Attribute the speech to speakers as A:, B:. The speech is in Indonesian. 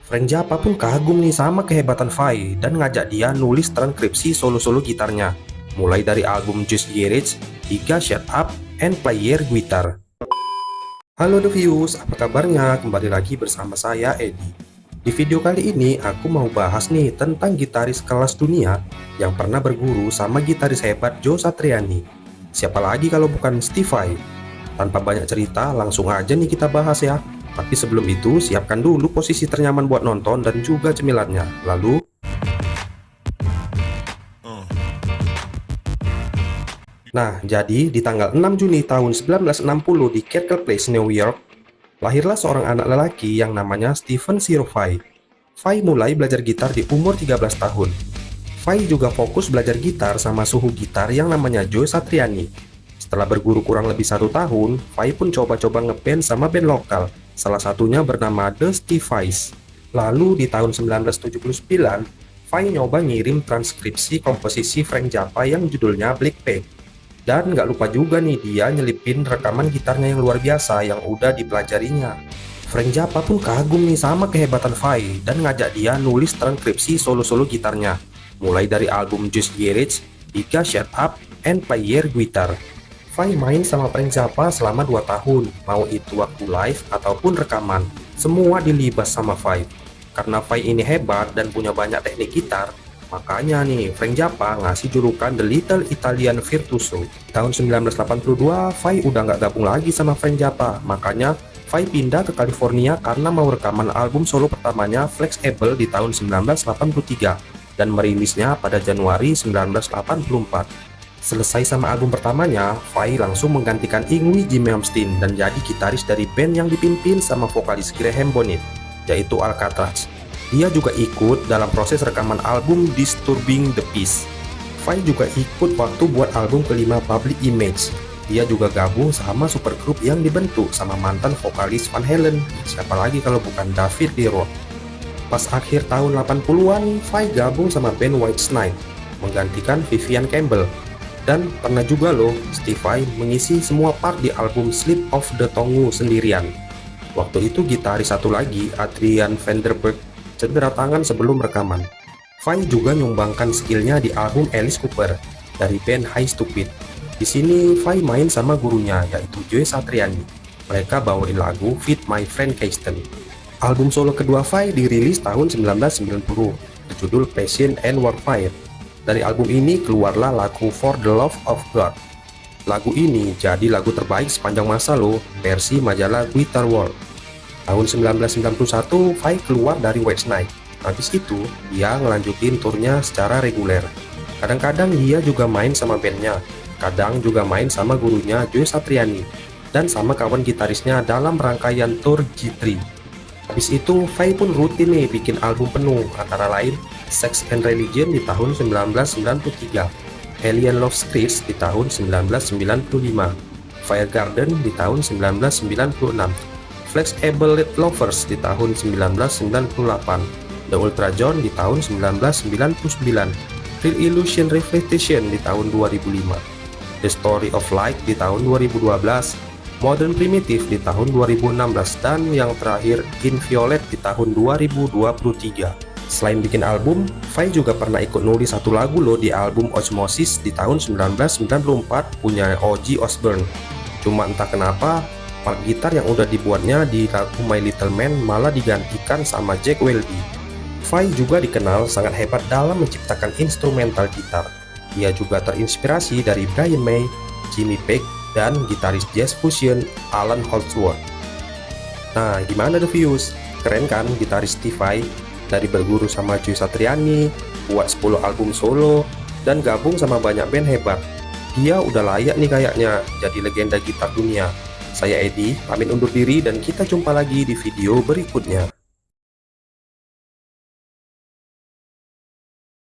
A: Frank Zappa pun kagum nih sama kehebatan Vai dan ngajak dia nulis transkripsi solo-solo gitarnya, mulai dari album Just Garage hingga Shut Up and Play Your Guitar. Halo The Views, apa kabarnya? Kembali lagi bersama saya Edi. Di video kali ini aku mau bahas nih tentang gitaris kelas dunia yang pernah berguru sama gitaris hebat Joe Satriani. Siapa lagi kalau bukan Steve Vai? Tanpa banyak cerita, langsung aja nih kita bahas ya. Tapi sebelum itu, siapkan dulu posisi ternyaman buat nonton dan juga cemilannya. Lalu, nah, jadi di tanggal 6 Juni tahun 1960 di Circle Place, New York, lahirlah seorang anak lelaki yang namanya Stephen Ciro Vai. Vai mulai belajar gitar di umur 13 tahun. Vai juga fokus belajar gitar sama suhu gitar yang namanya Joe Satriani. Setelah berguru kurang lebih 1 tahun, Vai pun coba-coba ngeband sama band lokal, salah satunya bernama The Steve Vais. Lalu di tahun 1979, Vai nyoba ngirim transkripsi komposisi Frank Zappa yang judulnya Black Peg. Dan nggak lupa juga nih dia nyelipin rekaman gitarnya yang luar biasa yang udah dipelajarinya. Frank Zappa pun kagum nih sama kehebatan Vai dan ngajak dia nulis transkripsi solo-solo gitarnya, mulai dari album Just Garage hingga Shut Up and Play Your Guitar. Vai main sama Frank Zappa selama 2 tahun, mau itu waktu live ataupun rekaman, semua dilibas sama Vai. Karena Vai ini hebat dan punya banyak teknik gitar, makanya nih Frank Zappa ngasih julukan The Little Italian Virtuoso. Tahun 1982, Vai udah nggak gabung lagi sama Frank Zappa, makanya Vai pindah ke California karena mau rekaman album solo pertamanya Flex-Able di tahun 1983 dan merilisnya pada Januari 1984. Selesai sama album pertamanya, Vai langsung menggantikan Yngwie Jim Malmsteen dan jadi gitaris dari band yang dipimpin sama vokalis Graham Bonnet, yaitu Alcatrazz. Dia juga ikut dalam proses rekaman album Disturbing the Peace. Vai juga ikut waktu buat album kelima Public Image. Dia juga gabung sama supergroup yang dibentuk sama mantan vokalis Van Halen, siapa lagi kalau bukan David Lee Roth. Pas akhir tahun 80-an, Vai gabung sama band Whitesnake, menggantikan Vivian Campbell. Dan pernah juga loh Steve Vai mengisi semua part di album Slip of the Tongue sendirian. Waktu itu gitaris satu lagi, Adrian Vanderberg, cedera tangan sebelum rekaman. Vai juga nyumbangkan skillnya di album Alice Cooper dari band High Stupid. Di sini Vai main sama gurunya yaitu Joe Satriani. Mereka bawain lagu Feed My Friend Keystone. Album solo kedua Vai dirilis tahun 1990 berjudul Passion and Warfare. Dari album ini keluarlah lagu For the Love of God. Lagu ini jadi lagu terbaik sepanjang masa loh, versi majalah Guitar World. Tahun 1991, Vai keluar dari Whitesnake. Habis itu, dia ngelanjutin turnya secara reguler. Kadang-kadang dia juga main sama bandnya, kadang juga main sama gurunya Joe Satriani, dan sama kawan gitarisnya dalam rangkaian tour G3. Habis itu, Vai pun rutin nih bikin album penuh, antara lain Sex and Religion di tahun 1993, Alien Love Scripts di tahun 1995, Fire Garden di tahun 1996, Flex-Able Lovers di tahun 1998, The Ultra John di tahun 1999, Real Illusion Reflection di tahun 2005, The Story of Light di tahun 2012, Modern Primitive di tahun 2016, dan yang terakhir In Violet di tahun 2023. Selain bikin album, Vai juga pernah ikut nulis satu lagu loh di album Osmosis di tahun 1994 punya Ozzy Osbourne. Cuma entah kenapa, part gitar yang udah dibuatnya di lagu My Little Man malah digantikan sama Jack Weldy. Vai juga dikenal sangat hebat dalam menciptakan instrumental gitar. Dia juga terinspirasi dari Brian May, Jimmy Page, dan gitaris jazz fusion Alan Holdsworth. Nah, gimana The Views? Keren kan gitaris Steve Vai? Dari berguru sama Joe Satriani, buat 10 album solo, dan gabung sama banyak band hebat. Dia udah layak nih kayaknya jadi legenda gitar dunia. Saya Edi, pamit undur diri dan kita jumpa lagi di video berikutnya.